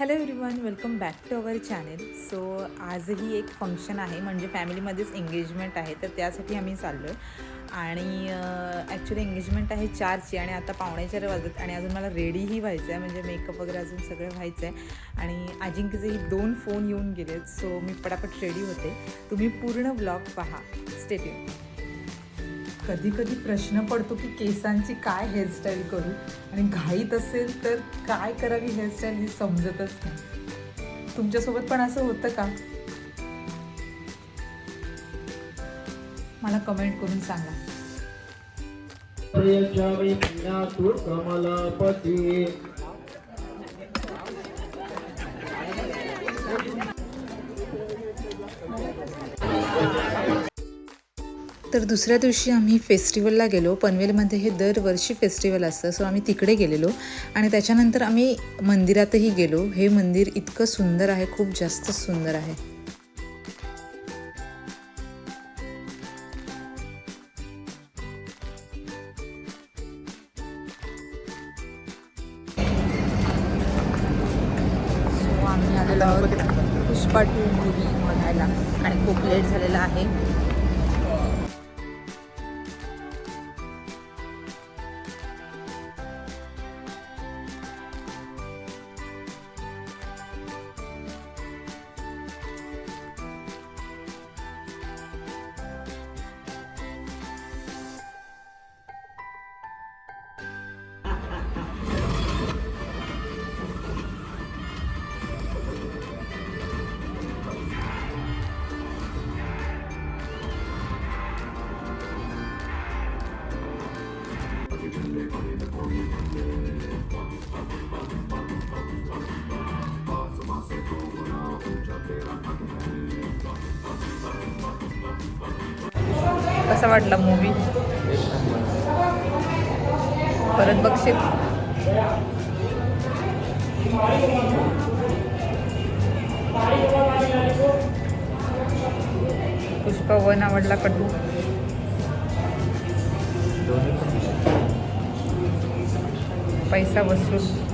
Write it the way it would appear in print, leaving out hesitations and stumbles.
Hello everyone, welcome back to our channel. So आजही एक function आहे, म्हणजे फॅमिलीमध्येच एंगेजमेंट आहे, तर त्यासाठी आम्ही चाललो आहे. आणि ॲक्च्युली एंगेजमेंट आहे 4ची आणि आता 4:45 वाजत आणि अजून मला रेडीही व्हायचं आहे, म्हणजे मेकअप वगैरे अजून सगळं व्हायचं आहे. आणि अजिंक्यचेही 2 फोन येऊन गेलेत, सो मी पटापट रेडी होते. तुम्ही पूर्ण व्लॉग पहा, स्टे ट्यून. कधी कधी प्रश्न पडतो की केसांची काय हेअरस्टाईल करू, आणि घाईत असेल तर काय करावी हेअरस्टाईल हे समजतच नाही. तुमच्यासोबत पण असं होतं का? मला कमेंट करून सांगा. तर दुसऱ्या दिवशी आम्ही फेस्टिवलला गेलो. पनवेलमध्ये हे दरवर्षी फेस्टिवल असतं, सो आम्ही तिकडे गेलेलो. आणि त्याच्यानंतर आम्ही मंदिरातही गेलो. हे मंदिर इतकं सुंदर आहे, खूप जास्त सुंदर आहे. सो आम्ही आलेलो आहोत पुष्पा 2 मूवी बघायला आणि खूप लेट झालेला आहे. कसा वाटला मूवी? परत बघशील? पुष्पा 1 आवडला का 2? पैसा वसूल.